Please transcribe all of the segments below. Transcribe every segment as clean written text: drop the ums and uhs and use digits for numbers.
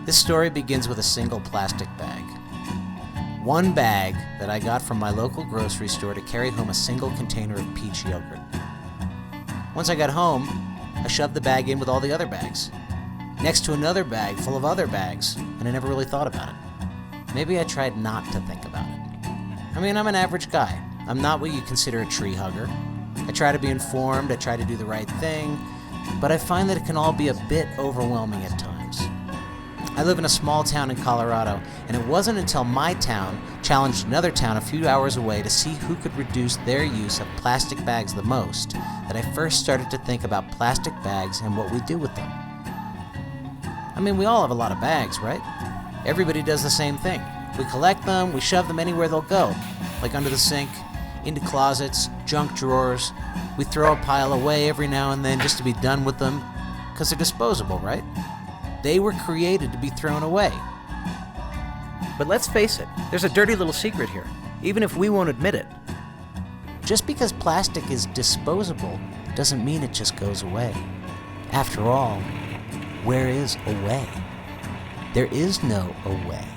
This story begins with a single plastic bag. One bag that I got from my local grocery store to carry home a single container of peach yogurt. Once I got home, I shoved the bag in with all the other bags, next to another bag full of other bags, and I never really thought about it. Maybe I tried not to think about it. I mean, I'm an average guy. I'm not what you consider a tree hugger. I try to be informed, I try to do the right thing, but I find that it can all be a bit overwhelming at times. I live in a small town in Colorado, and it wasn't until my town challenged another town a few hours away to see who could reduce their use of plastic bags the most that I first started to think about plastic bags and what we do with them. I mean, we all have a lot of bags, right? Everybody does the same thing. We collect them, we shove them anywhere they'll go, like under the sink, into closets, junk drawers. We throw a pile away every now and then just to be done with them, because they're disposable, right? They were created to be thrown away. But let's face it, there's a dirty little secret here, even if we won't admit it. Just because plastic is disposable doesn't mean it just goes away. After all, where is away? There is no away.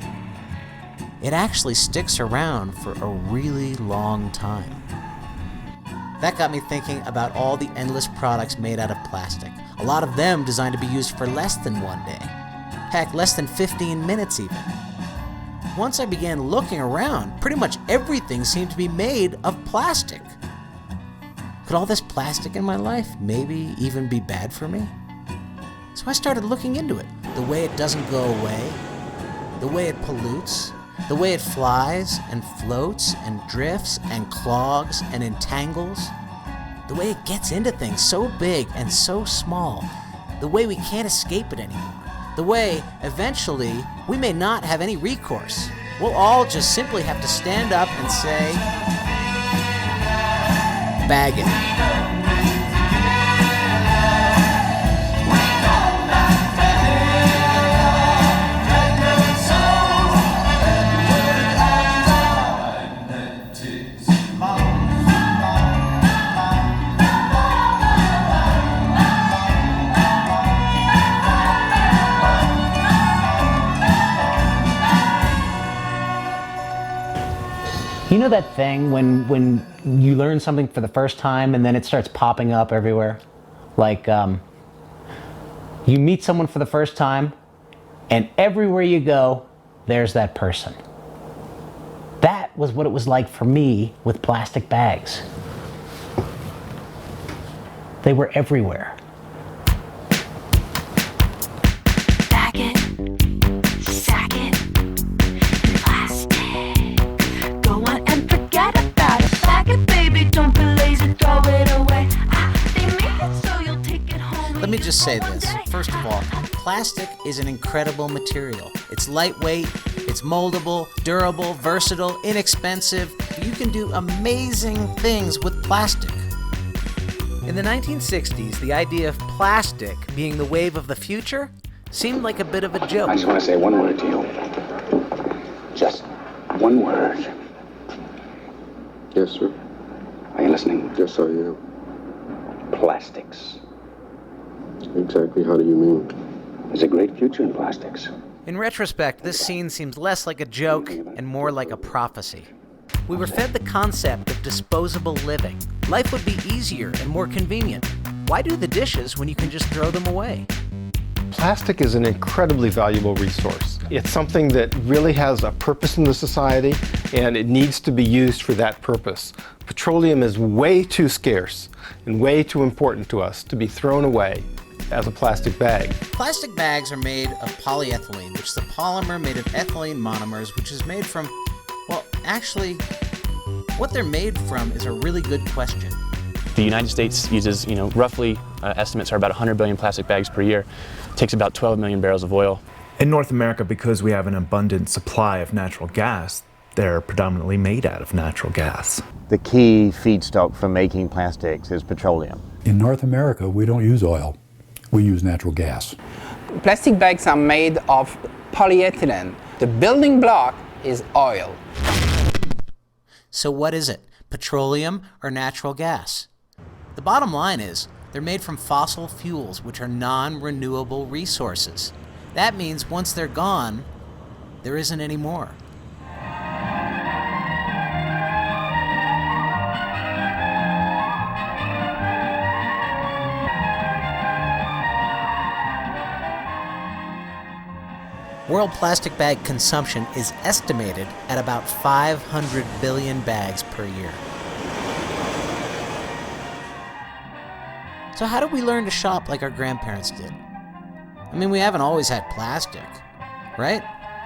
It actually sticks around for a really long time. That got me thinking about all the endless products made out of plastic. A lot of them designed to be used for less than one day. Heck, less than 15 minutes even. Once I began looking around, pretty much everything seemed to be made of plastic. Could all this plastic in my life maybe even be bad for me? So I started looking into it. The way it doesn't go away, the way it pollutes, the way it flies and floats and drifts and clogs and entangles, the way it gets into things so big and so small, the way we can't escape it anymore, the way, eventually, we may not have any recourse. We'll all just simply have to stand up and say, bag it. You know that thing when you learn something for the first time and then it starts popping up everywhere? Like, you meet someone for the first time and everywhere you go, there's that person. That was what it was like for me with plastic bags. They were everywhere. Bag it, sack it, plastic. Go on and forget about it. Bag it, baby, don't be lazy, throw it away. They make it so you'll take it home. Let me just say this. First of all, plastic is an incredible material. It's lightweight, it's moldable, durable, versatile, inexpensive. You can do amazing things with plastic. In the 1960s, the idea of plastic being the wave of the future seemed like a bit of a joke. I just want to say one word to you. Just one word. Yes, sir. Are you listening? Yes, I am. Plastics. Exactly how do you mean? There's a great future in plastics. In retrospect, this scene seems less like a joke and more like a prophecy. We were fed the concept of disposable living. Life would be easier and more convenient. Why do the dishes when you can just throw them away? Plastic is an incredibly valuable resource. It's something that really has a purpose in the society, and it needs to be used for that purpose. Petroleum is way too scarce and way too important to us to be thrown away as a plastic bag. Plastic bags are made of polyethylene, which is a polymer made of ethylene monomers, which is made from, well, actually, what they're made from is a really good question. The United States uses, roughly estimates are about 100 billion plastic bags per year. It takes about 12 million barrels of oil. In North America, because we have an abundant supply of natural gas, they're predominantly made out of natural gas. The key feedstock for making plastics is petroleum. In North America, we don't use oil. We use natural gas. Plastic bags are made of polyethylene. The building block is oil. So what is it? Petroleum or natural gas? The bottom line is, they're made from fossil fuels, which are non-renewable resources. That means once they're gone, there isn't any more. World plastic bag consumption is estimated at about 500 billion bags per year. So how did we learn to shop like our grandparents did? I mean, we haven't always had plastic, right?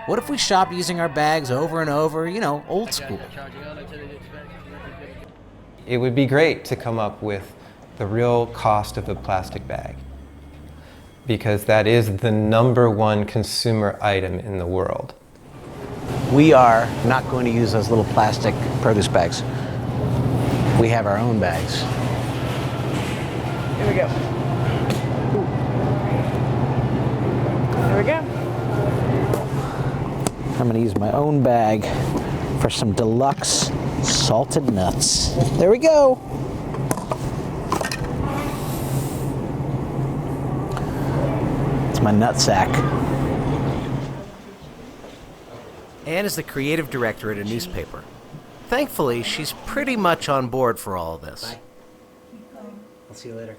What if we shopped using our bags over and over, old school? It would be great to come up with the real cost of the plastic bag, because that is the #1 consumer item in the world. We are not going to use those little plastic produce bags. We have our own bags. Here we go. There we go. I'm gonna use my own bag for some deluxe salted nuts. There we go. It's my nut sack. Anne is the creative director at a newspaper. Thankfully, she's pretty much on board for all of this. Bye. I'll see you later.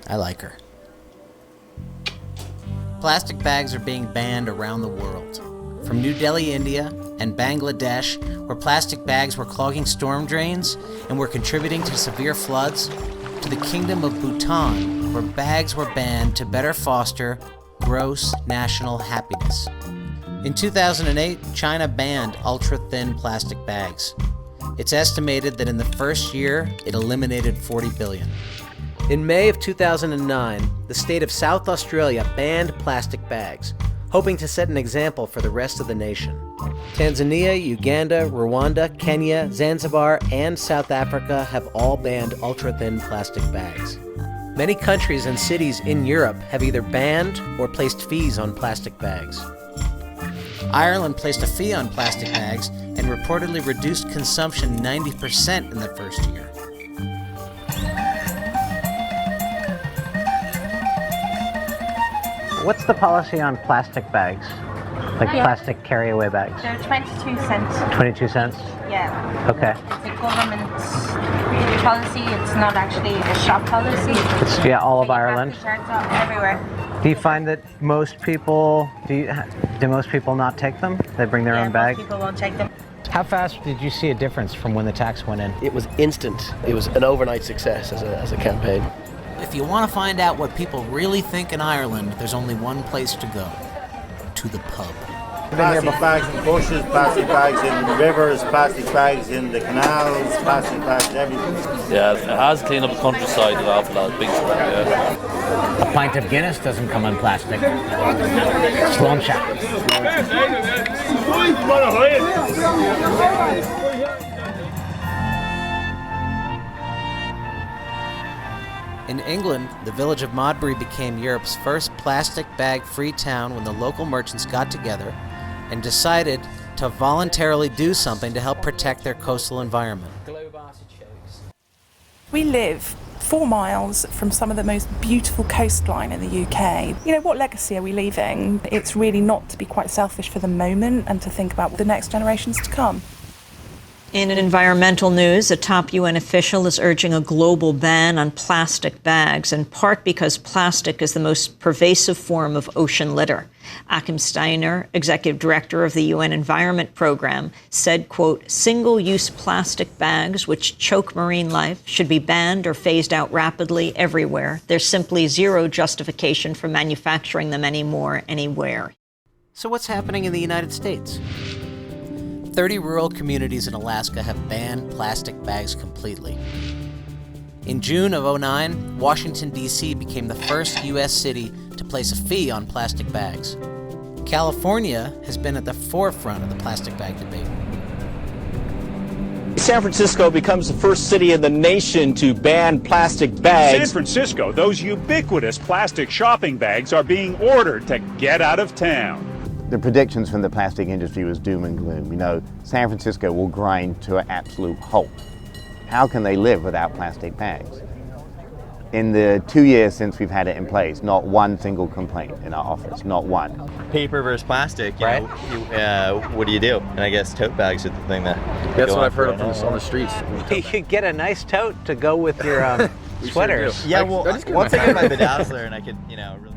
I like her. Plastic bags are being banned around the world. From New Delhi, India, and Bangladesh, where plastic bags were clogging storm drains and were contributing to severe floods, to the Kingdom of Bhutan, where bags were banned to better foster gross national happiness. In 2008, China banned ultra-thin plastic bags. It's estimated that in the first year, it eliminated 40 billion. In May of 2009, the state of South Australia banned plastic bags, hoping to set an example for the rest of the nation. Tanzania, Uganda, Rwanda, Kenya, Zanzibar, and South Africa have all banned ultra-thin plastic bags. Many countries and cities in Europe have either banned or placed fees on plastic bags. Ireland placed a fee on plastic bags and reportedly reduced consumption 90% in the first year. What's the policy on plastic bags? Like plastic carry-away bags? They're 22 cents. 22 cents? Yeah. Okay. It's a government policy. It's not actually a shop policy. It's, yeah, all of Ireland. Everywhere. Do you find that most people, do most people not take them? They bring their own bag? Most people won't take them. How fast did you see a difference from when the tax went in? It was instant. It was an overnight success as a campaign. If you want to find out what people really think in Ireland, there's only one place to go. To the pub. Plastic bags in bushes, plastic bags in rivers, plastic bags in the canals, plastic bags everything. Yeah, it has cleaned up the countryside an awful lot, big time, yeah. A pint of Guinness doesn't come in plastic. Sloan shot. In England, the village of Modbury became Europe's first plastic bag-free town when the local merchants got together and decided to voluntarily do something to help protect their coastal environment. We live 4 miles from some of the most beautiful coastline in the UK. What legacy are we leaving? It's really not to be quite selfish for the moment and to think about the next generations to come. In environmental news, a top UN official is urging a global ban on plastic bags, in part because plastic is the most pervasive form of ocean litter. Achim Steiner, executive director of the UN Environment Program, said, quote, "Single-use plastic bags which choke marine life should be banned or phased out rapidly everywhere. There's simply zero justification for manufacturing them anymore, anywhere." So what's happening in the United States? 30 rural communities in Alaska have banned plastic bags completely. In June of 2009, Washington, D.C. became the first U.S. city to place a fee on plastic bags. California has been at the forefront of the plastic bag debate. San Francisco becomes the first city in the nation to ban plastic bags. San Francisco, those ubiquitous plastic shopping bags are being ordered to get out of town. The predictions from the plastic industry was doom and gloom. San Francisco will grind to an absolute halt. How can they live without plastic bags? in the 2 years since we've had it in place, not one single complaint in our office, not one. Paper versus plastic, you know, what do you do? And I guess tote bags are the thing that... That's what I've heard on the streets. You could get a nice tote to go with your sweaters. Yeah, well, once I get my bedazzler and I could, you know... Really...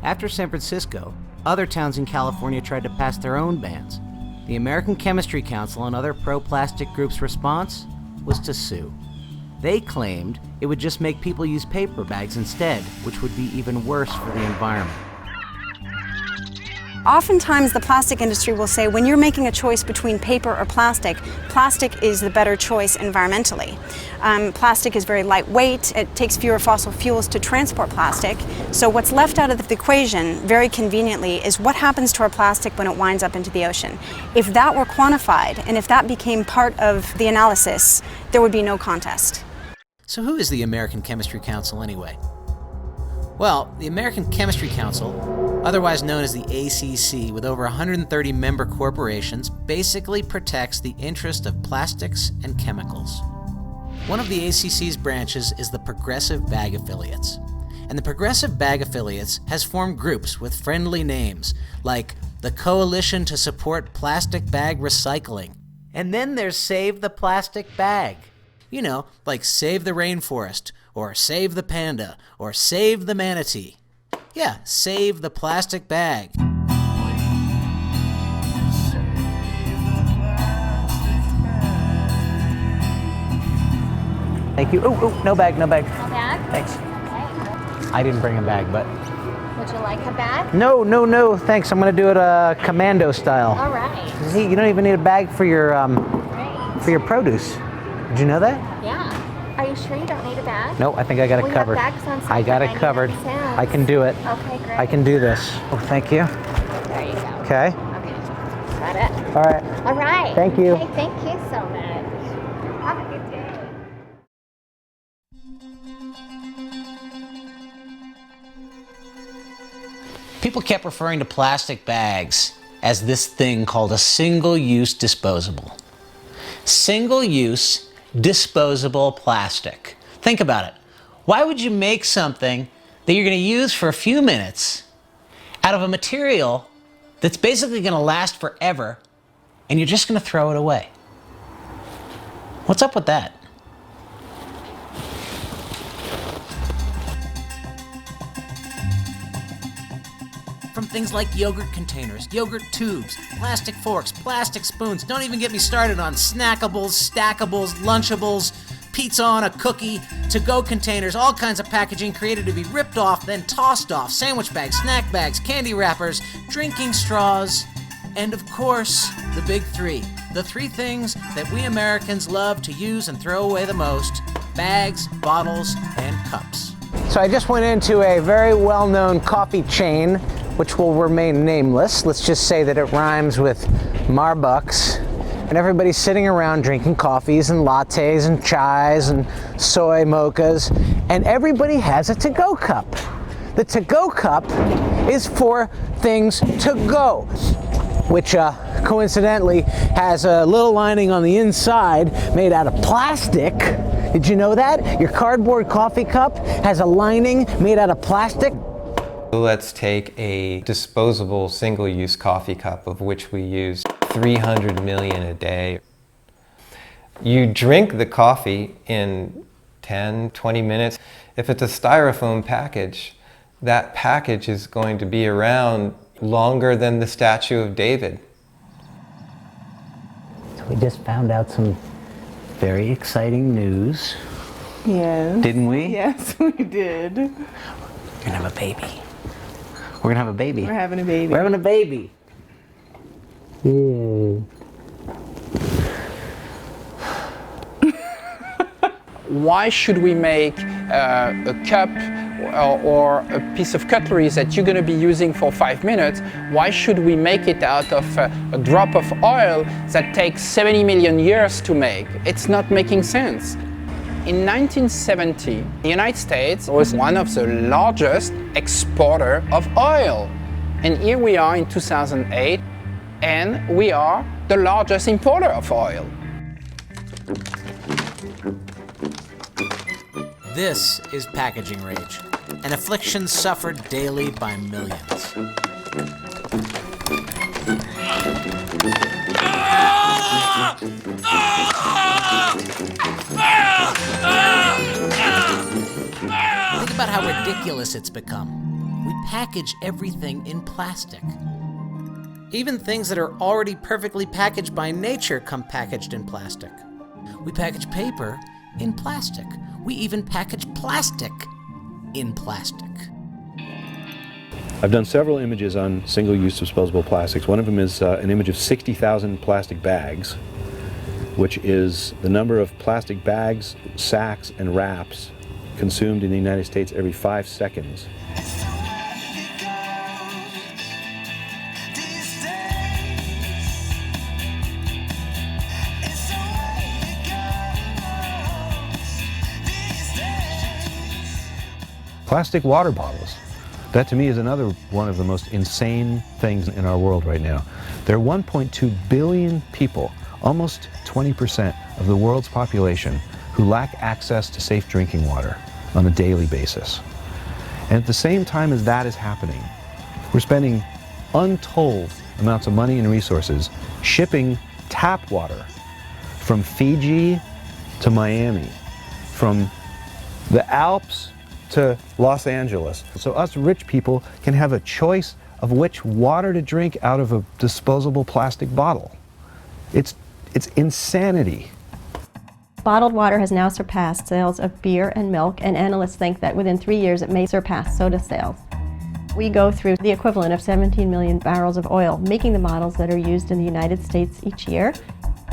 After San Francisco, other towns in California tried to pass their own bans. The American Chemistry Council and other pro-plastic groups' response was to sue. They claimed it would just make people use paper bags instead, which would be even worse for the environment. Oftentimes the plastic industry will say when you're making a choice between paper or plastic, plastic is the better choice environmentally. Plastic is very lightweight, it takes fewer fossil fuels to transport plastic, so what's left out of the equation, very conveniently, is what happens to our plastic when it winds up into the ocean. If that were quantified, and if that became part of the analysis, there would be no contest. So who is the American Chemistry Council anyway? Well, the American Chemistry Council, otherwise known as the ACC, with over 130 member corporations, basically protects the interest of plastics and chemicals. One of the ACC's branches is the Progressive Bag Affiliates. And the Progressive Bag Affiliates has formed groups with friendly names, like the Coalition to Support Plastic Bag Recycling. And then there's Save the Plastic Bag. You know, like Save the Rainforest, or Save the Panda, or Save the Manatee. Yeah, save the plastic bag. Thank you. Oh, no bag, no bag. No bag? Thanks. Okay. I didn't bring a bag, but... Would you like a bag? No, thanks. I'm gonna do it commando style. All right. See, you don't even need a bag for your produce. Did you know that? Yeah. Are you sure you don't need a bag? No, I think I got it covered. I got it covered. I can do it. Okay, great. I can do this. Oh, thank you. There you go. Okay. Okay. Got it? All right. All right. Thank you. Okay, thank you so much. Have a good day. People kept referring to plastic bags as this thing called a single-use disposable. Single-use disposable plastic. Think about it. Why would you make something that you're going to use for a few minutes out of a material that's basically going to last forever and you're just going to throw it away? What's up with that? From things like yogurt containers, yogurt tubes, plastic forks, plastic spoons. Don't even get me started on snackables, stackables, Lunchables, pizza on a cookie, to-go containers, all kinds of packaging created to be ripped off, then tossed off, sandwich bags, snack bags, candy wrappers, drinking straws, and of course, the big three. The three things that we Americans love to use and throw away the most: bags, bottles, and cups. So I just went into a very well-known coffee chain, which will remain nameless. Let's just say that it rhymes with Marbucks. And everybody's sitting around drinking coffees and lattes and chais and soy mochas, and everybody has a to-go cup. The to-go cup is for things to go, which coincidentally has a little lining on the inside made out of plastic. Did you know that? Your cardboard coffee cup has a lining made out of plastic. Let's take a disposable single-use coffee cup, of which we use 300 million a day. You drink the coffee in 10, 20 minutes. If it's a styrofoam package, that package is going to be around longer than the Statue of David. So we just found out some very exciting news. Yes. Didn't we? Yes, we did. We're gonna have a baby. We're gonna have a baby. We're having a baby. We're having a baby. Yay. Why should we make a cup or a piece of cutlery that you're going to be using for 5 minutes? Why should we make it out of a drop of oil that takes 70 million years to make? It's not making sense. In 1970, the United States was one of the largest exporters of oil. And here we are in 2008, and we are the largest importer of oil. This is packaging rage, an affliction suffered daily by millions. Think about how ridiculous it's become. We package everything in plastic. Even things that are already perfectly packaged by nature come packaged in plastic. We package paper in plastic. We even package plastic in plastic. I've done several images on single-use disposable plastics. One of them is an image of 60,000 plastic bags, which is the number of plastic bags, sacks, and wraps consumed in the United States every 5 seconds. Plastic water bottles. That to me is another one of the most insane things in our world right now. There are 1.2 billion people, almost 20% of the world's population, who lack access to safe drinking water on a daily basis. And at the same time as that is happening, we're spending untold amounts of money and resources shipping tap water from Fiji to Miami, from the Alps to Los Angeles. So us rich people can have a choice of which water to drink out of a disposable plastic bottle. It's insanity. Bottled water has now surpassed sales of beer and milk, and analysts think that within 3 years it may surpass soda sales. We go through the equivalent of 17 million barrels of oil making the bottles that are used in the United States each year.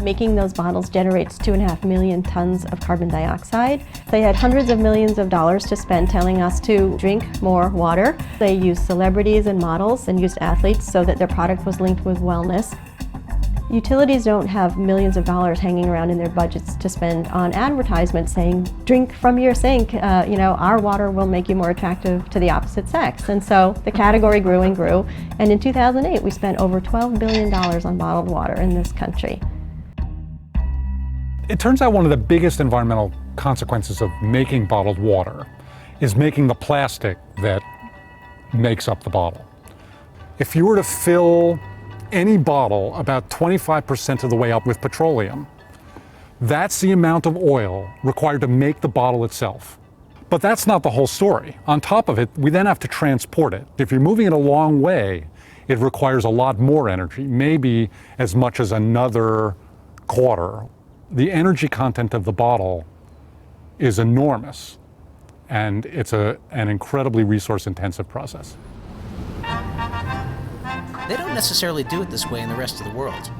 Making those bottles generates 2.5 million tons of carbon dioxide. They had hundreds of millions of dollars to spend telling us to drink more water. They used celebrities and models and used athletes so that their product was linked with wellness. Utilities don't have millions of dollars hanging around in their budgets to spend on advertisements saying, drink from your sink, our water will make you more attractive to the opposite sex. And so the category grew and grew. And in 2008, we spent over $12 billion on bottled water in this country. It turns out one of the biggest environmental consequences of making bottled water is making the plastic that makes up the bottle. If you were to fill any bottle about 25% of the way up with petroleum, that's the amount of oil required to make the bottle itself. But that's not the whole story. On top of it, we then have to transport it. If you're moving it a long way, it requires a lot more energy, maybe as much as another quarter. The energy content of the bottle is enormous, and it's an incredibly resource-intensive process. They don't necessarily do it this way in the rest of the world.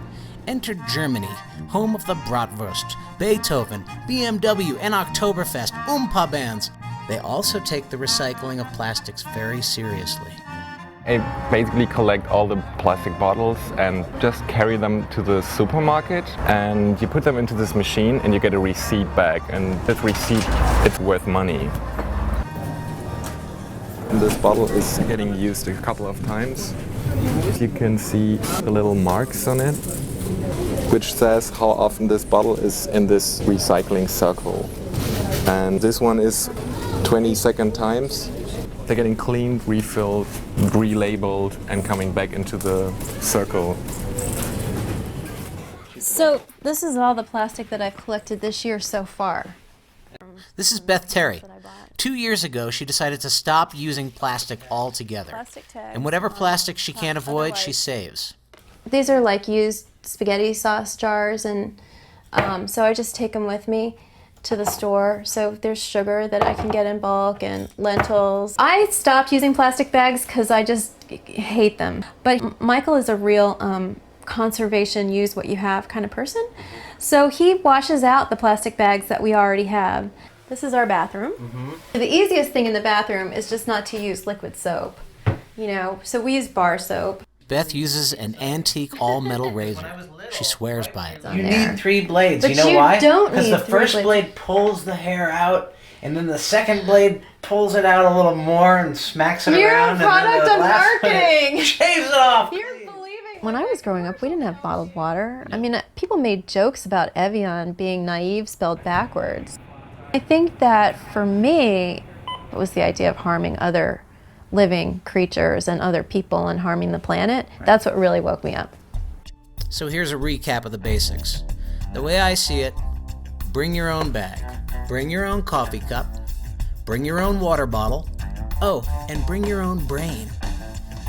Enter Germany, home of the Bratwurst, Beethoven, BMW, and Oktoberfest, Oompa bands. They also take the recycling of plastics very seriously. I basically collect all the plastic bottles and just carry them to the supermarket, and you put them into this machine and you get a receipt back, and this receipt, it's worth money. And this bottle is getting used a couple of times. You can see the little marks on it, which says how often this bottle is in this recycling circle. And this one is 22nd times. They're getting cleaned, refilled, relabeled, and coming back into the circle. So this is all the plastic that I've collected this year so far. This is Beth Terry. 2 years ago, she decided to stop using plastic altogether. And whatever plastic she can't avoid, she saves. These are like used spaghetti sauce jars, and so I just take them with me to the store. So there's sugar that I can get in bulk and lentils. I stopped using plastic bags because I just hate them. But Michael is a real conservation, use what you have kind of person. So he washes out the plastic bags that we already have. This is our bathroom. The easiest thing in the bathroom is just not to use liquid soap. So we use bar soap. Beth uses an antique all-metal razor. She swears by it. You need 3 blades. But you know you why? don't Because need the 3 first blades. blade pulls the hair out, and then the second blade pulls it out a little more and smacks it You're around. a product and then the of last marketing. shaves it off. When I was growing up, we didn't have bottled water. I mean, people made jokes about Evian being naive spelled backwards. I think that for me, it was the idea of harming other living creatures and other people and harming the planet. That's what really woke me up. So here's a recap of the basics. The way I see it, bring your own bag, bring your own coffee cup, bring your own water bottle, oh, and bring your own brain.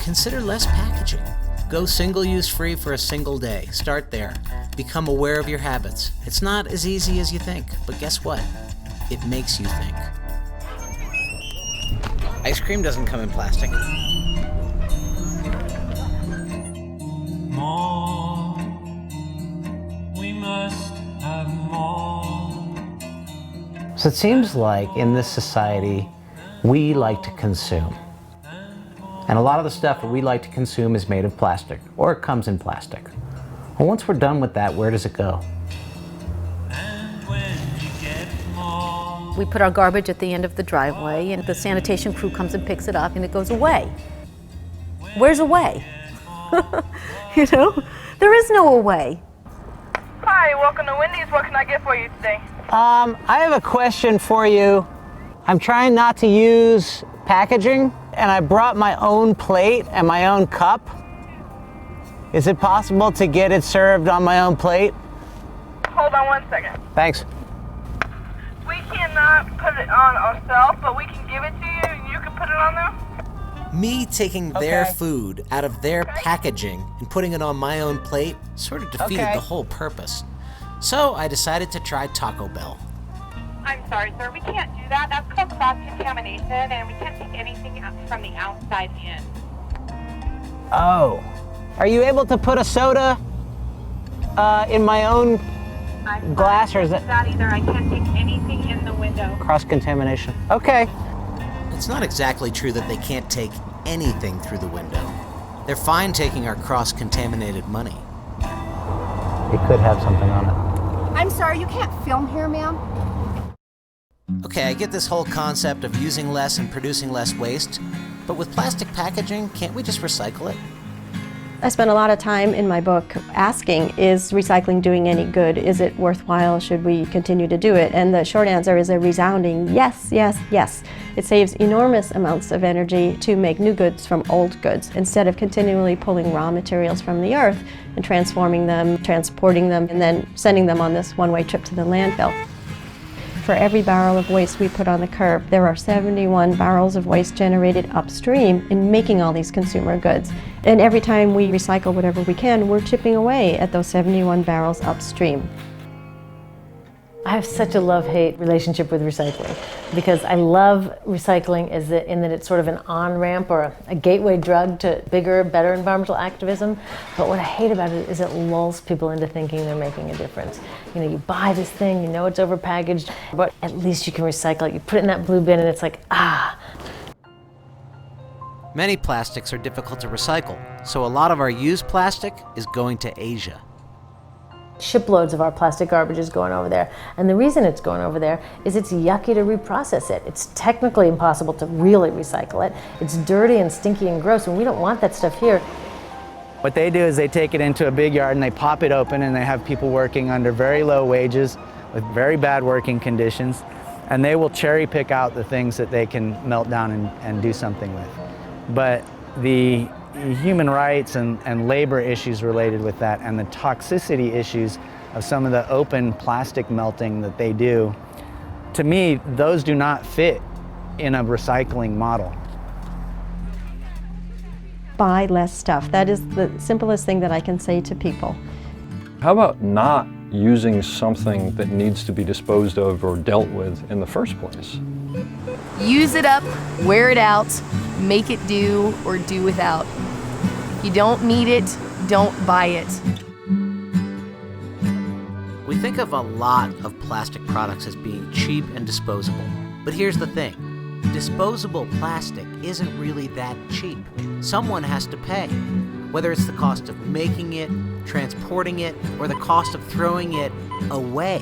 Consider less packaging. Go single-use free for a single day. Start there. Become aware of your habits. It's not as easy as you think, but guess what? It makes you think. Ice cream doesn't come in plastic. More, we must have more. So it seems like in this society, we like to consume. And a lot of the stuff that we like to consume is made of plastic, or it comes in plastic. Well, once we're done with that, where does it go? We put our garbage at the end of the driveway, and the sanitation crew comes and picks it up, and it goes away. Where's away? You know, there is no away. Hi, welcome to Wendy's. What can I get for you today? I have a question for you. I'm trying not to use packaging, and I brought my own plate and my own cup. Is it possible to get it served on my own plate? Hold on one second. Thanks. We cannot put it on ourselves, but we can give it to you and you can put it on there. Me taking their food out of their packaging and putting it on my own plate sort of defeated the whole purpose. So I decided to try Taco Bell. I'm sorry, sir. We can't do that. That's called cross-contamination, and we can't take anything from the outside in. Oh. Are you able to put a soda in my own glass, or is that either? I can't take anything in the window. cross-contamination? Okay. It's not exactly true that they can't take anything through the window. They're fine taking our cross-contaminated money. It could have something on it. I'm sorry, you can't film here, ma'am. Okay, I get this whole concept of using less and producing less waste, but with plastic packaging, can't we just recycle it? I spent a lot of time in my book asking, is recycling doing any good? Is it worthwhile? Should we continue to do it? And the short answer is a resounding yes, yes, yes. It saves enormous amounts of energy to make new goods from old goods instead of continually pulling raw materials from the earth and transforming them, transporting them, and then sending them on this one-way trip to the landfill. For every barrel of waste we put on the curb, there are 71 barrels of waste generated upstream in making all these consumer goods. And every time we recycle whatever we can, we're chipping away at those 71 barrels upstream. I have such a love-hate relationship with recycling because I love recycling in that it's sort of an on-ramp or a gateway drug to bigger, better environmental activism. But what I hate about it is it lulls people into thinking they're making a difference. You know, you buy this thing, you know it's overpackaged, but at least you can recycle it. You put it in that blue bin and it's like, ah. Many plastics are difficult to recycle, so a lot of our used plastic is going to Asia. Shiploads of our plastic garbage is going over there. And the reason it's going over there is it's yucky to reprocess it. It's technically impossible to really recycle it. It's dirty and stinky and gross, and we don't want that stuff here. What they do is they take it into a big yard and they pop it open, and they have people working under very low wages with very bad working conditions, and they will cherry pick out the things that they can melt down and do something with. But the human rights and labor issues related with that, and the toxicity issues of some of the open plastic melting that they do, to me, those do not fit in a recycling model. Buy less stuff. That is the simplest thing that I can say to people. How about not using something that needs to be disposed of or dealt with in the first place? Use it up, wear it out, make it do or do without. If you don't need it, don't buy it. We think of a lot of plastic products as being cheap and disposable. But here's the thing. Disposable plastic isn't really that cheap. Someone has to pay, whether it's the cost of making it, transporting it, or the cost of throwing it away.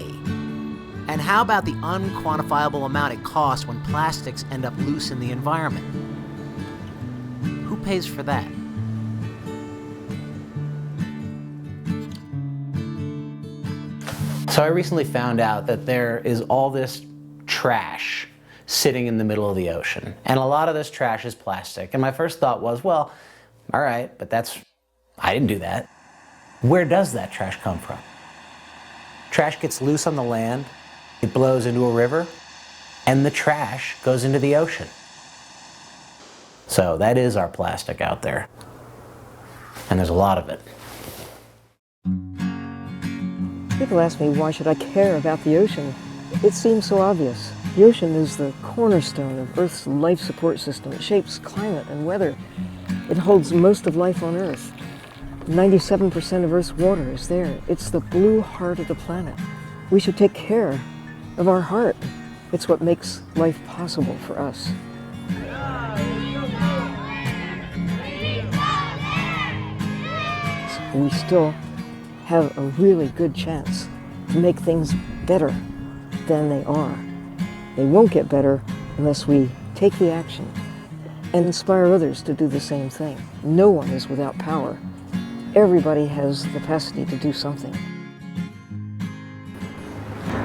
And how about the unquantifiable amount it costs when plastics end up loose in the environment? Who pays for that? So I recently found out that there is all this trash sitting in the middle of the ocean. And a lot of this trash is plastic. And my first thought was, well, all right, but I didn't do that. Where does that trash come from? Trash gets loose on the land, it blows into a river, and the trash goes into the ocean. So that is our plastic out there. And there's a lot of it. People ask me, why should I care about the ocean? It seems so obvious. The ocean is the cornerstone of Earth's life support system. It shapes climate and weather. It holds most of life on Earth. 97% of Earth's water is there. It's the blue heart of the planet. We should take care of our heart. It's what makes life possible for us. We still have a really good chance to make things better than they are. They won't get better unless we take the action and inspire others to do the same thing. No one is without power. Everybody has the capacity to do something.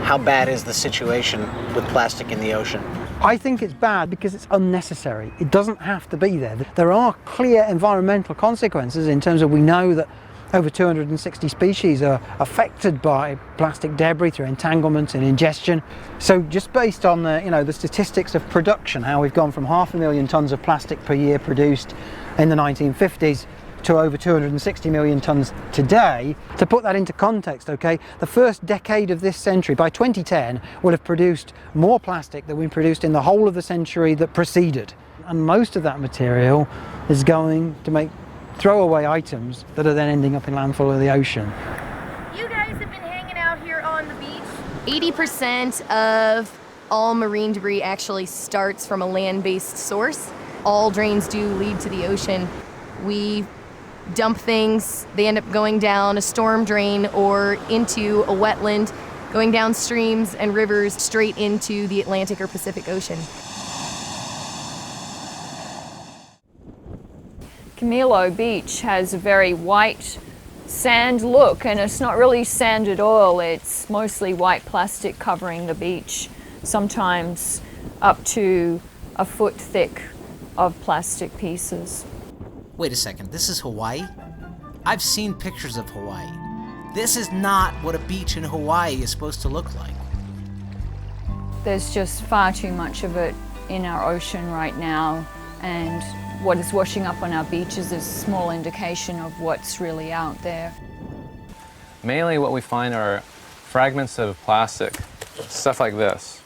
How bad is the situation with plastic in the ocean? I think it's bad because it's unnecessary. It doesn't have to be there. There are clear environmental consequences in terms of we know that over 260 species are affected by plastic debris through entanglement and ingestion. So just based on the statistics of production, how we've gone from 500,000 tons of plastic per year produced in the 1950s to over 260 million tons today. To put that into context, okay, the first decade of this century, by 2010, will have produced more plastic than we produced in the whole of the century that preceded. And most of that material is going to make throwaway items that are then ending up in landfill or the ocean. You guys have been hanging out here on the beach. 80% of all marine debris actually starts from a land-based source. All drains do lead to the ocean. We dump things, they end up going down a storm drain or into a wetland, going down streams and rivers straight into the Atlantic or Pacific Ocean. Camilo Beach has a very white sand look, and it's not really sand at all. It's mostly white plastic covering the beach, sometimes up to a foot thick of plastic pieces. Wait a second, this is Hawaii? I've seen pictures of Hawaii. This is not what a beach in Hawaii is supposed to look like. There's just far too much of it in our ocean right now, and what is washing up on our beaches is a small indication of what's really out there. Mainly what we find are fragments of plastic, stuff like this.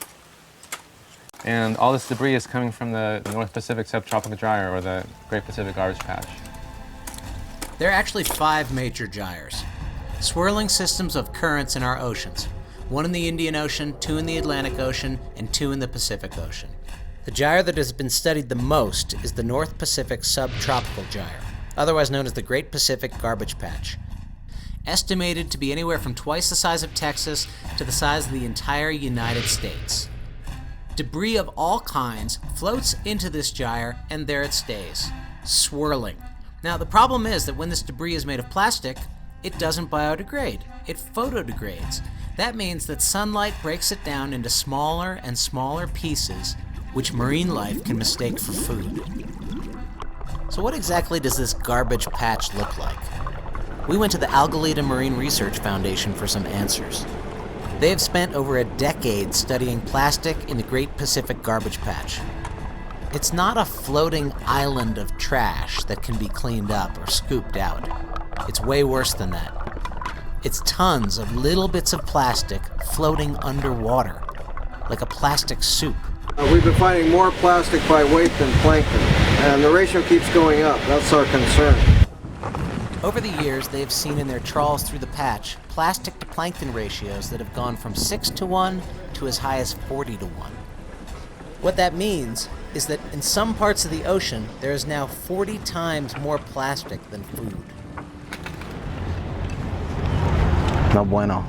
And all this debris is coming from the North Pacific subtropical gyre, or the Great Pacific Garbage Patch. There are actually 5 major gyres, swirling systems of currents in our oceans. 1 in the Indian Ocean, 2 in the Atlantic Ocean, and 2 in the Pacific Ocean. The gyre that has been studied the most is the North Pacific Subtropical Gyre, otherwise known as the Great Pacific Garbage Patch. Estimated to be anywhere from twice the size of Texas to the size of the entire United States. Debris of all kinds floats into this gyre, and there it stays, swirling. Now, the problem is that when this debris is made of plastic, it doesn't biodegrade. It photodegrades. That means that sunlight breaks it down into smaller and smaller pieces, which marine life can mistake for food. So what exactly does this garbage patch look like? We went to the Algalita Marine Research Foundation for some answers. They have spent over a decade studying plastic in the Great Pacific Garbage Patch. It's not a floating island of trash that can be cleaned up or scooped out. It's way worse than that. It's tons of little bits of plastic floating underwater, like a plastic soup. We've been finding more plastic by weight than plankton, and the ratio keeps going up. That's our concern. Over the years, they have seen in their trawls through the patch plastic to plankton ratios that have gone from 6:1 to as high as 40:1. What that means is that in some parts of the ocean, there is now 40 times more plastic than food. No bueno.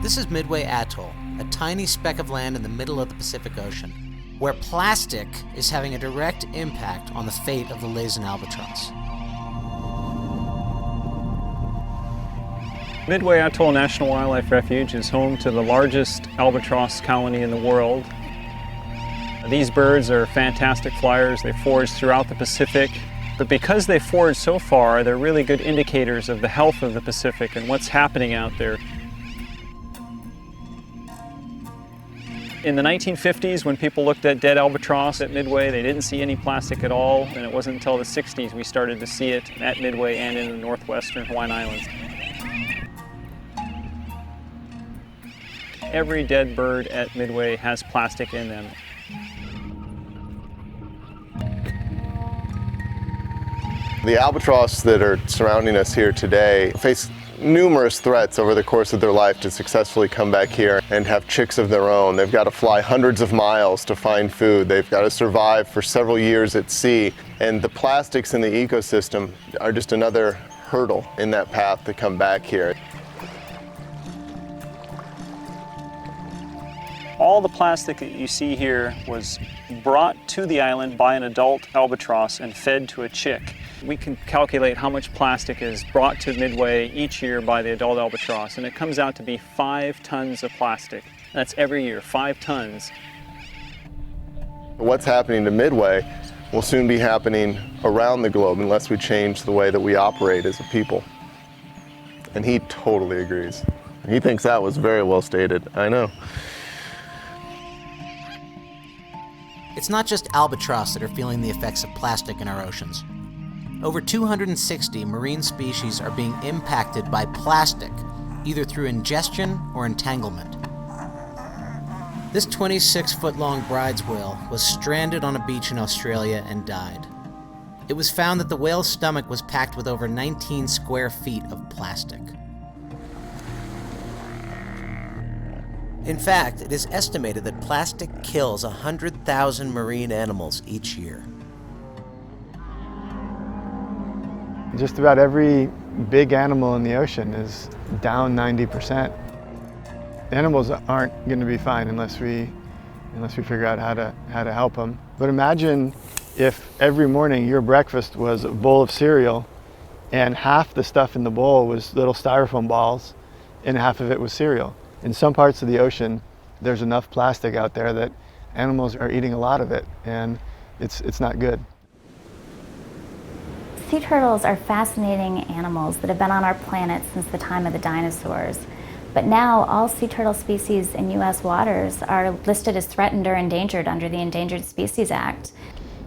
This is Midway Atoll, a tiny speck of land in the middle of the Pacific Ocean, where plastic is having a direct impact on the fate of the Laysan albatross. Midway Atoll National Wildlife Refuge is home to the largest albatross colony in the world. These birds are fantastic flyers. They forage throughout the Pacific. But because they forage so far, they're really good indicators of the health of the Pacific and what's happening out there. In the 1950s, when people looked at dead albatross at Midway, they didn't see any plastic at all, and it wasn't until the 60s we started to see it at Midway and in the northwestern Hawaiian Islands. Every dead bird at Midway has plastic in them. The albatross that are surrounding us here today face numerous threats over the course of their life to successfully come back here and have chicks of their own. They've got to fly hundreds of miles to find food. They've got to survive for several years at sea. And the plastics in the ecosystem are just another hurdle in that path to come back here. All the plastic that you see here was brought to the island by an adult albatross and fed to a chick. We can calculate how much plastic is brought to Midway each year by the adult albatross, and it comes out to be 5 tons of plastic. That's every year, 5 tons. What's happening to Midway will soon be happening around the globe unless we change the way that we operate as a people. And he totally agrees. He thinks that was very well stated, I know. It's not just albatross that are feeling the effects of plastic in our oceans. Over 260 marine species are being impacted by plastic, either through ingestion or entanglement. This 26-foot-long bride's whale was stranded on a beach in Australia and died. It was found that the whale's stomach was packed with over 19 square feet of plastic. In fact, it is estimated that plastic kills 100,000 marine animals each year. Just about every big animal in the ocean is down 90%. Animals aren't going to be fine unless we figure out how to help them. But imagine if every morning your breakfast was a bowl of cereal and half the stuff in the bowl was little styrofoam balls and half of it was cereal. In some parts of the ocean, there's enough plastic out there that animals are eating a lot of it, and it's not good. Sea turtles are fascinating animals that have been on our planet since the time of the dinosaurs. But now all sea turtle species in U.S. waters are listed as threatened or endangered under the Endangered Species Act.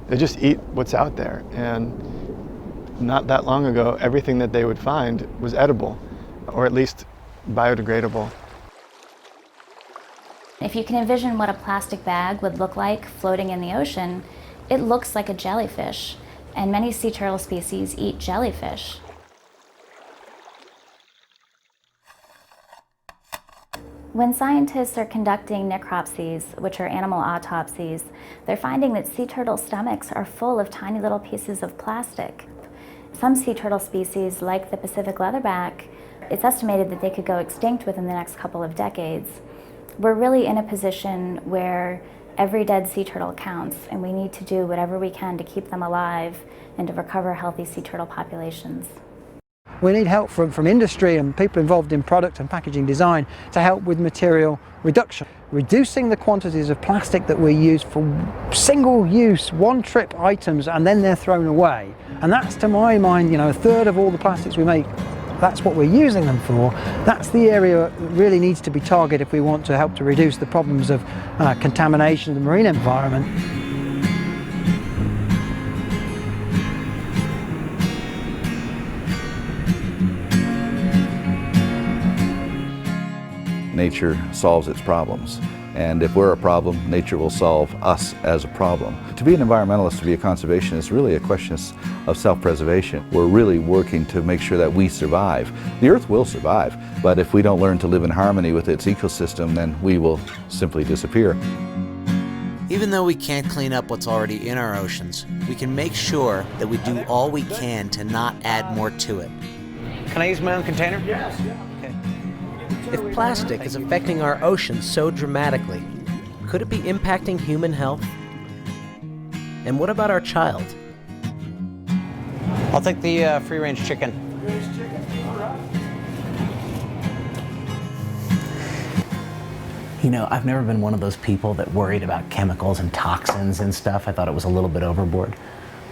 They just eat what's out there, and not that long ago, everything that they would find was edible, or at least biodegradable. If you can envision what a plastic bag would look like floating in the ocean, it looks like a jellyfish, and many sea turtle species eat jellyfish. When scientists are conducting necropsies, which are animal autopsies, they're finding that sea turtle stomachs are full of tiny little pieces of plastic. Some sea turtle species, like the Pacific leatherback, it's estimated that they could go extinct within the next couple of decades. We're really in a position where every dead sea turtle counts, and we need to do whatever we can to keep them alive and to recover healthy sea turtle populations. We need help from industry and people involved in product and packaging design to help with material reduction. Reducing the quantities of plastic that we use for single-use, one-trip items, and then they're thrown away. And that's, to my mind, a third of all the plastics we make. That's what we're using them for. That's the area that really needs to be targeted if we want to help to reduce the problems of contamination of the marine environment. Nature solves its problems. And if we're a problem, nature will solve us as a problem. To be an environmentalist, to be a conservationist, is really a question of self-preservation. We're really working to make sure that we survive. The Earth will survive, but if we don't learn to live in harmony with its ecosystem, then we will simply disappear. Even though we can't clean up what's already in our oceans, we can make sure that we do all we can to not add more to it. Can I use my own container? Yes. If plastic is affecting our oceans so dramatically, could it be impacting human health? And what about our child? I'll take the free-range chicken. You know, I've never been one of those people that worried about chemicals and toxins and stuff. I thought it was a little bit overboard.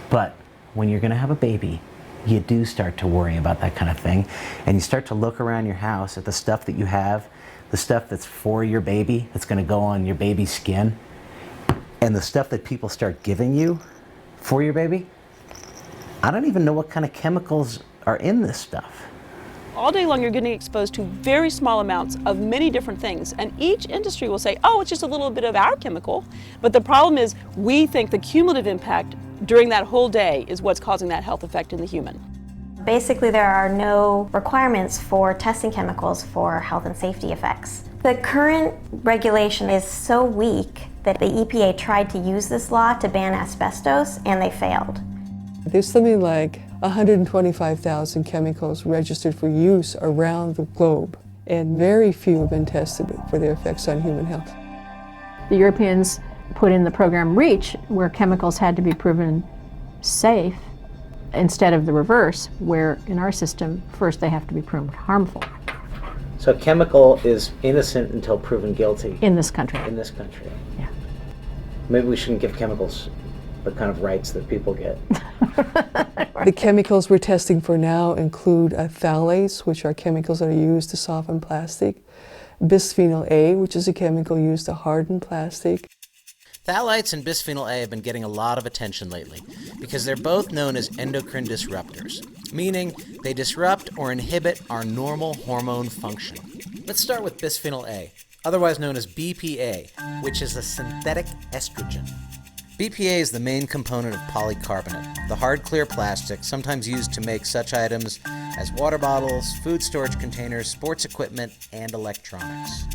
But when you're going to have a baby, you do start to worry about that kind of thing. And you start to look around your house at the stuff that you have, the stuff that's for your baby, that's going to go on your baby's skin, and the stuff that people start giving you for your baby. I don't even know what kind of chemicals are in this stuff. All day long you're getting exposed to very small amounts of many different things, and each industry will say, oh, it's just a little bit of our chemical. But the problem is we think the cumulative impact during that whole day is what's causing that health effect in the human. Basically, there are no requirements for testing chemicals for health and safety effects. The current regulation is so weak that the EPA tried to use this law to ban asbestos, and they failed. There's something like 125,000 chemicals registered for use around the globe, and very few have been tested for their effects on human health. The Europeans put in the program REACH, where chemicals had to be proven safe, instead of the reverse, where in our system, first they have to be proven harmful. So chemical is innocent until proven guilty. In this country. In this country. Yeah. Maybe we shouldn't give chemicals the kind of rights that people get. The chemicals we're testing for now include phthalates, which are chemicals that are used to soften plastic, bisphenol A, which is a chemical used to harden plastic. Phthalates and bisphenol A have been getting a lot of attention lately because they're both known as endocrine disruptors, meaning they disrupt or inhibit our normal hormone function. Let's start with bisphenol A, otherwise known as BPA, which is a synthetic estrogen. BPA is the main component of polycarbonate, the hard clear plastic sometimes used to make such items as water bottles, food storage containers, sports equipment, and electronics.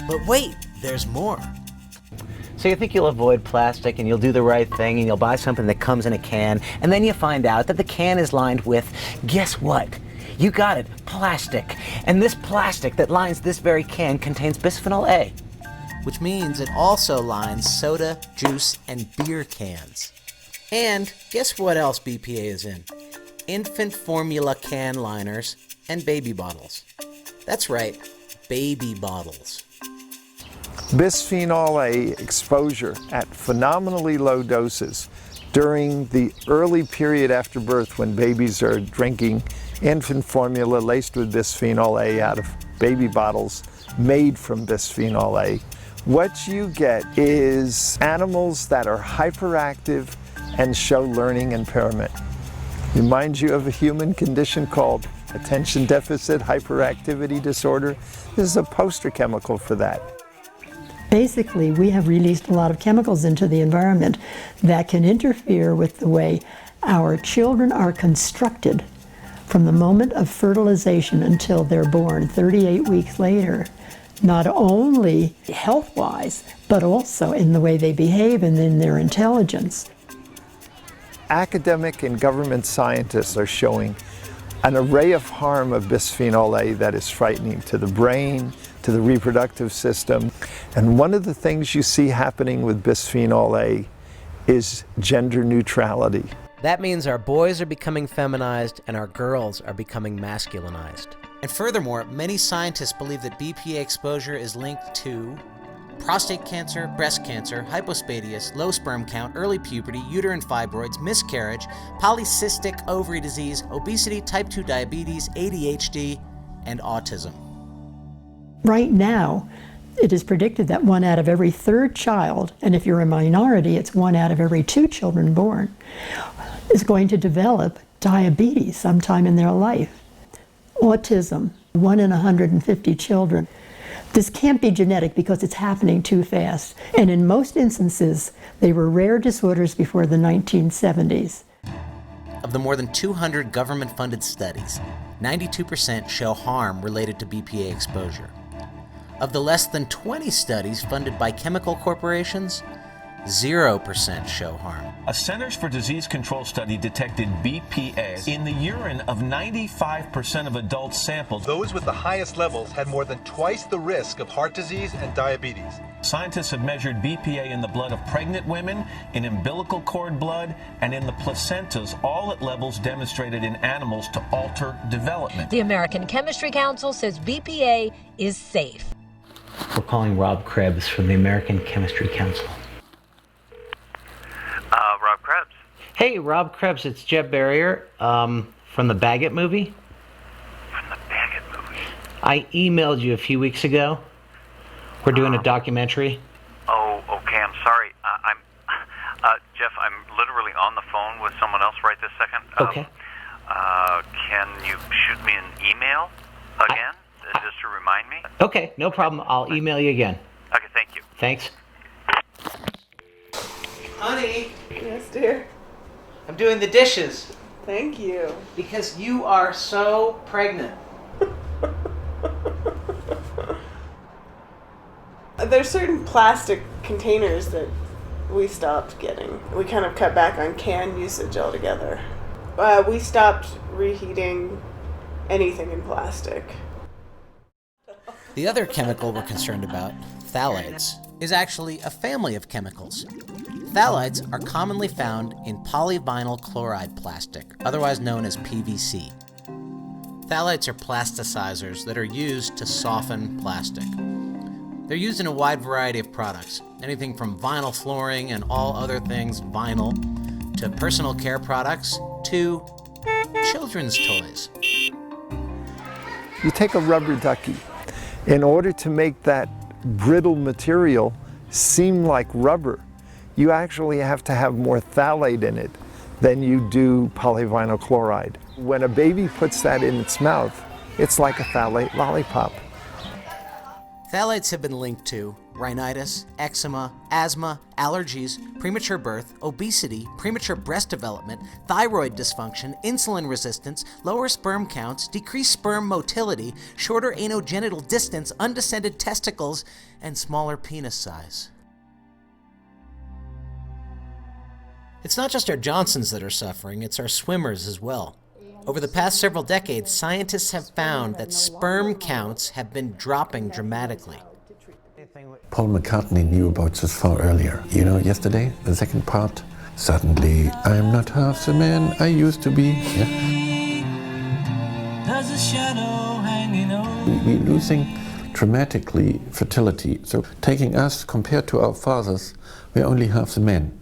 But wait, there's more. So you think you'll avoid plastic and you'll do the right thing and you'll buy something that comes in a can, and then you find out that the can is lined with, guess what? You got it, plastic. And this plastic that lines this very can contains bisphenol A. Which means it also lines soda, juice, and beer cans. And guess what else BPA is in? Infant formula can liners and baby bottles. That's right, baby bottles. Bisphenol A exposure at phenomenally low doses during the early period after birth when babies are drinking infant formula laced with bisphenol A out of baby bottles made from bisphenol A. What you get is animals that are hyperactive and show learning impairment. Reminds you of a human condition called attention deficit hyperactivity disorder. This is a poster chemical for that. Basically, we have released a lot of chemicals into the environment that can interfere with the way our children are constructed from the moment of fertilization until they're born 38 weeks later. Not only health-wise, but also in the way they behave and in their intelligence. Academic and government scientists are showing an array of harm of bisphenol A that is frightening to the brain, to the reproductive system. And one of the things you see happening with bisphenol A is gender neutrality. That means our boys are becoming feminized and our girls are becoming masculinized. And furthermore, many scientists believe that BPA exposure is linked to prostate cancer, breast cancer, hypospadias, low sperm count, early puberty, uterine fibroids, miscarriage, polycystic ovary disease, obesity, type 2 diabetes, ADHD, and autism. Right now, it is predicted that 1 out of every 3rd child, and if you're a minority, it's 1 out of every 2 children born, is going to develop diabetes sometime in their life. Autism, 1 in 150 children. This can't be genetic because it's happening too fast. And in most instances, they were rare disorders before the 1970s. Of the more than 200 government-funded studies, 92% show harm related to BPA exposure. Of the less than 20 studies funded by chemical corporations, 0% show harm. A Centers for Disease Control study detected BPA in the urine of 95% of adults sampled. Those with the highest levels had more than twice the risk of heart disease and diabetes. Scientists have measured BPA in the blood of pregnant women, in umbilical cord blood, and in the placentas, all at levels demonstrated in animals to alter development. The American Chemistry Council says BPA is safe. We're calling Rob Krebs from the American Chemistry Council. Rob Krebs. Hey, Rob Krebs, it's Jeb Barrier from the Baggett movie. From the Baggett movie? I emailed you a few weeks ago. We're doing a documentary. Oh, okay, I'm sorry. Jeff, I'm literally on the phone with someone else right this second. Okay. Can you shoot me an email again, just to remind me? Okay, no problem. I'll email you again. Okay, thank you. Thanks. Honey, Yes, dear. I'm doing the dishes Thank you. because you are so pregnant. There's certain plastic containers that we stopped getting. We kind of cut back on can usage altogether. We stopped reheating anything in plastic. The other chemical we're concerned about, phthalates, is actually a family of chemicals. Phthalates are commonly found in polyvinyl chloride plastic, otherwise known as PVC. Phthalates are plasticizers that are used to soften plastic. They're used in a wide variety of products, anything from vinyl flooring and all other things vinyl, to personal care products, to children's toys. You take a rubber ducky. In order to make that brittle material seem like rubber, you actually have to have more phthalate in it than you do polyvinyl chloride. When a baby puts that in its mouth, it's like a phthalate lollipop. Phthalates have been linked to rhinitis, eczema, asthma, allergies, premature birth, obesity, premature breast development, thyroid dysfunction, insulin resistance, lower sperm counts, decreased sperm motility, shorter anogenital distance, undescended testicles, and smaller penis size. It's not just our Johnsons that are suffering, it's our swimmers as well. Over the past several decades, scientists have found that sperm counts have been dropping dramatically. Paul McCartney knew about this far earlier. You know, yesterday, the second part, suddenly I'm not half the man I used to be. Yeah? There's a shadow hanging over. We're losing dramatically fertility. So taking us compared to our fathers, we're only half the men.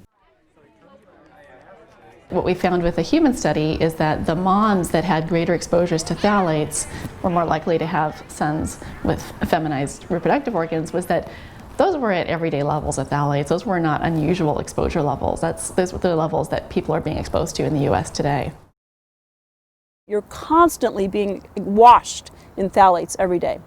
What we found with the human study is that the moms that had greater exposures to phthalates were more likely to have sons with feminized reproductive organs, was that those were at everyday levels of phthalates. Those were not unusual exposure levels. Those were the levels that people are being exposed to in the US today. You're constantly being washed in phthalates every day.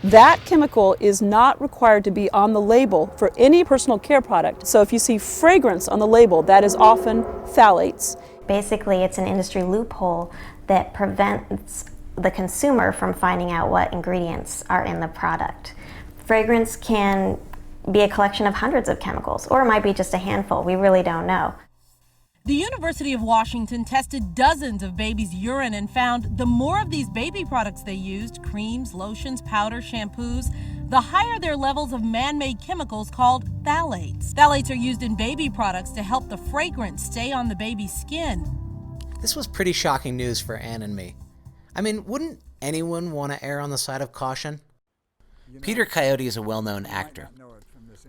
That chemical is not required to be on the label for any personal care product. So if you see fragrance on the label, that is often phthalates. Basically, it's an industry loophole that prevents the consumer from finding out what ingredients are in the product. Fragrance can be a collection of hundreds of chemicals, or it might be just a handful. We really don't know. The University of Washington tested dozens of babies' urine and found the more of these baby products they used, creams, lotions, powder, shampoos, the higher their levels of man-made chemicals called phthalates. Phthalates are used in baby products to help the fragrance stay on the baby's skin. This was pretty shocking news for Ann and me. I mean, wouldn't anyone want to err on the side of caution? Peter Coyote is a well-known actor.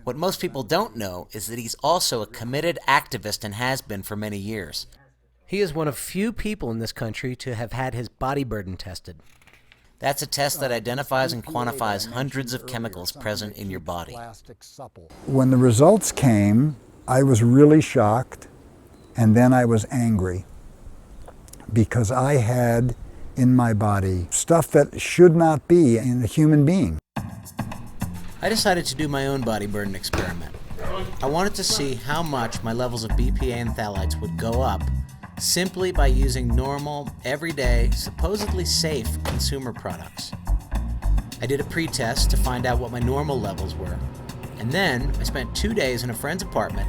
What most people don't know is that he's also a committed activist and has been for many years. He is one of few people in this country to have had his body burden tested. That's a test that identifies and quantifies hundreds of chemicals present in your body. When the results came, I was really shocked, and then I was angry because I had in my body stuff that should not be in a human being. I decided to do my own body burden experiment. I wanted to see how much my levels of BPA and phthalates would go up simply by using normal, everyday, supposedly safe consumer products. I did a pre-test to find out what my normal levels were, and then I spent 2 days in a friend's apartment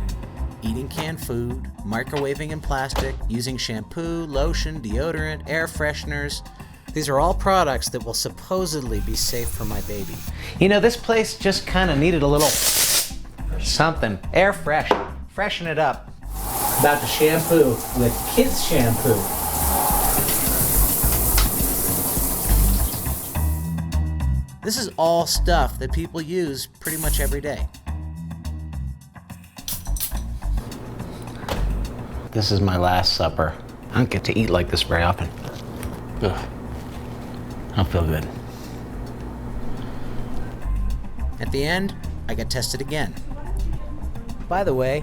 eating canned food, microwaving in plastic, using shampoo, lotion, deodorant, air fresheners. These are all products that will supposedly be safe for my baby. You know, this place just kind of needed a little something. Air fresh. Freshen it up. About to shampoo with kids shampoo. This is all stuff that people use pretty much every day. This is my last supper. I don't get to eat like this very often. Ugh. I don't feel good. At the end, I get tested again. By the way,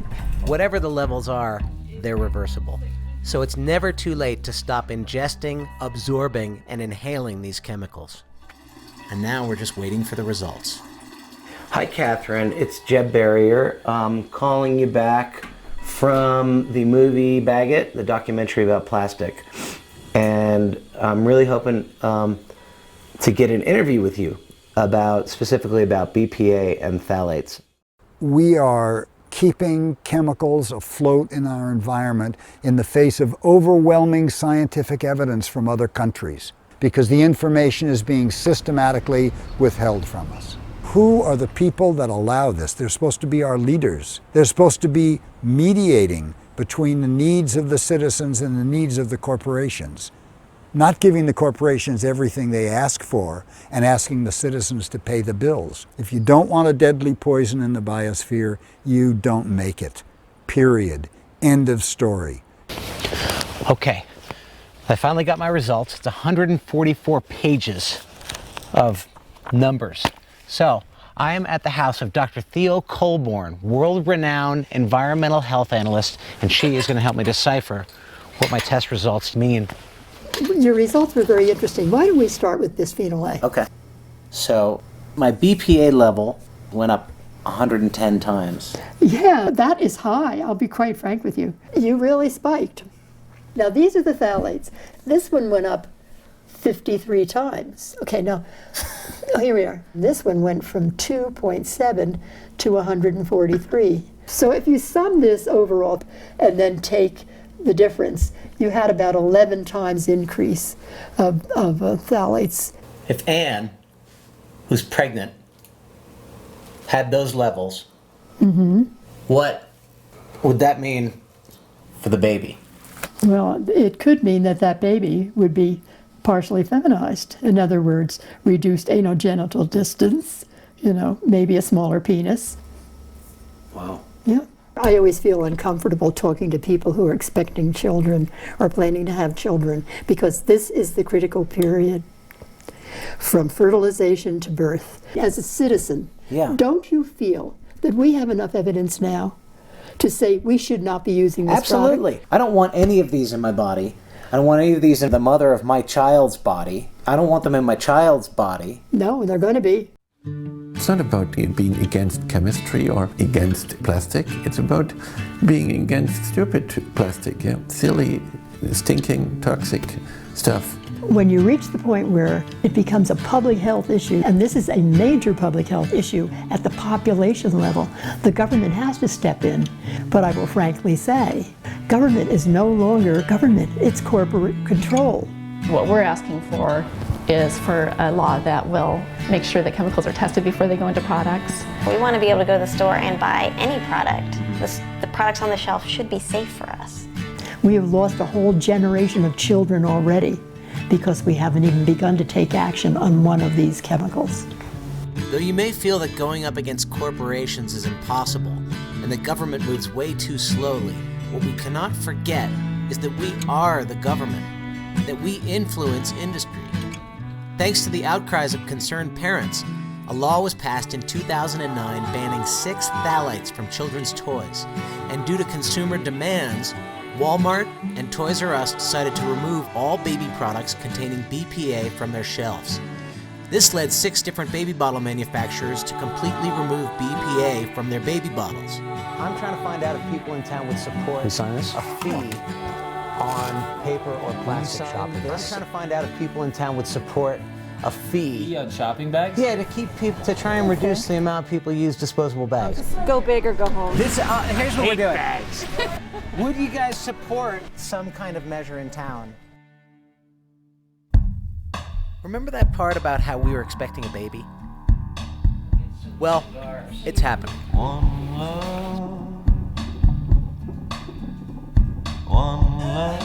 whatever the levels are, they're reversible. So it's never too late to stop ingesting, absorbing, and inhaling these chemicals. And now we're just waiting for the results. Hi, Catherine. It's Jeb Barrier calling you back from the movie Bag It, the documentary about plastic. And I'm really hoping to get an interview with you specifically about BPA and phthalates. We are keeping chemicals afloat in our environment in the face of overwhelming scientific evidence from other countries, because the information is being systematically withheld from us. Who are the people that allow this? They're supposed to be our leaders. They're supposed to be mediating between the needs of the citizens and the needs of the corporations, not giving the corporations everything they ask for and asking the citizens to pay the bills. If you don't want a deadly poison in the biosphere, you don't make it. Period. End of story. Okay, I finally got my results. It's 144 pages of numbers. So, I am at the house of Dr. Theo Colborn, world-renowned environmental health analyst, and she is going to help me decipher what my test results mean. Your results were very interesting. Why don't we start with bisphenol A? Okay. So, my BPA level went up 110 times. Yeah, that is high. I'll be quite frank with you. You really spiked. Now, these are the phthalates. This one went up 53 times. Okay, now, here we are. This one went from 2.7 to 143. So if you sum this overall and then take the difference, you had about 11 times increase of phthalates. If Anne, who's pregnant, had those levels, what would that mean for the baby? Well, it could mean that that baby would be partially feminized. In other words, reduced anogenital distance, maybe a smaller penis. Wow. Yeah. I always feel uncomfortable talking to people who are expecting children or planning to have children, because this is the critical period from fertilization to birth. As a citizen, don't you feel that we have enough evidence now to say we should not be using this Absolutely. product? I don't want any of these in my body. I don't want any of these in the mother of my child's body. I don't want them in my child's body. No, they're going to be. It's not about being against chemistry or against plastic. It's about being against stupid plastic, silly, stinking, toxic stuff. When you reach the point where it becomes a public health issue, and this is a major public health issue at the population level, the government has to step in. But I will frankly say, government is no longer government, it's corporate control. What we're asking for is for a law that will make sure that chemicals are tested before they go into products. We want to be able to go to the store and buy any product. The products on the shelf should be safe for us. We have lost a whole generation of children already because we haven't even begun to take action on one of these chemicals. Though you may feel that going up against corporations is impossible and that government moves way too slowly, what we cannot forget is that we are the government, that we influence industry. Thanks to the outcries of concerned parents, a law was passed in 2009 banning 6 phthalates from children's toys. And due to consumer demands, Walmart and Toys R Us decided to remove all baby products containing BPA from their shelves. This led 6 different baby bottle manufacturers to completely remove BPA from their baby bottles. I'm trying to find out if people in town would support a fee on paper or plastic shopping bags. I'm trying to find out if people in town would support a fee on shopping bags? Yeah, to keep people, to try and reduce the amount people use disposable bags. Go big or go home. Here's what we're doing. Bags. Would you guys support some kind of measure in town? Remember that part about how we were expecting a baby? Well, it's happening. One love, one love.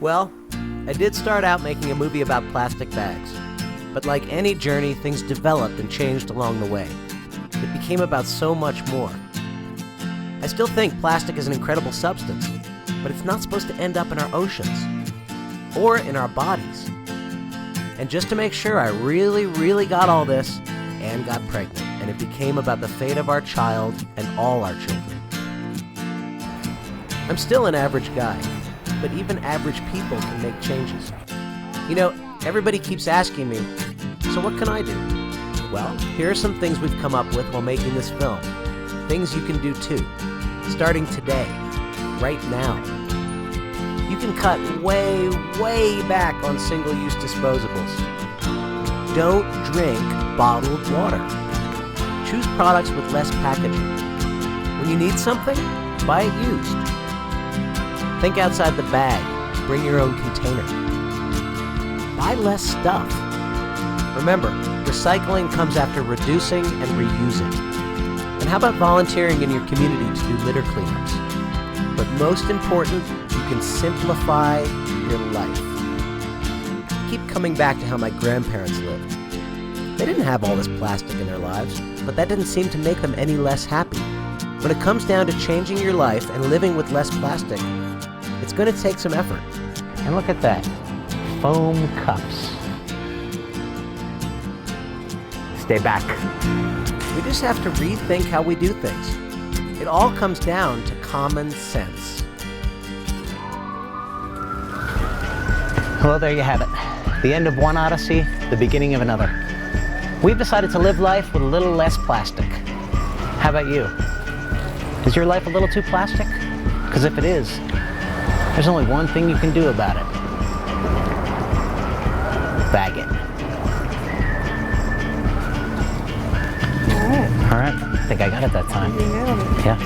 Well, I did start out making a movie about plastic bags. But like any journey, things developed and changed along the way. It became about so much more. I still think plastic is an incredible substance, but it's not supposed to end up in our oceans or in our bodies. And just to make sure I really got all this, Anne got pregnant, and it became about the fate of our child and all our children. I'm still an average guy, but even average people can make changes. You know, everybody keeps asking me, so what can I do? Well, here are some things we've come up with while making this film. Things you can do too, starting today, right now. You can cut way back on single-use disposables. Don't drink bottled water. Choose products with less packaging. When you need something, buy it used. Think outside the bag. Bring your own container. Buy less stuff. Remember, recycling comes after reducing and reusing. And how about volunteering in your community to do litter cleanups? But most important, you can simplify your life. I keep coming back to how my grandparents lived. They didn't have all this plastic in their lives, but that didn't seem to make them any less happy. When it comes down to changing your life and living with less plastic, it's going to take some effort. And look at that, foam cups. Stay back. We just have to rethink how we do things. It all comes down to common sense. Well, there you have it. The end of one odyssey, the beginning of another. We've decided to live life with a little less plastic. How about you? Is your life a little too plastic? Because if it is, there's only one thing you can do about it. Bag it. All right. I think I got it that time. You got it. Yeah.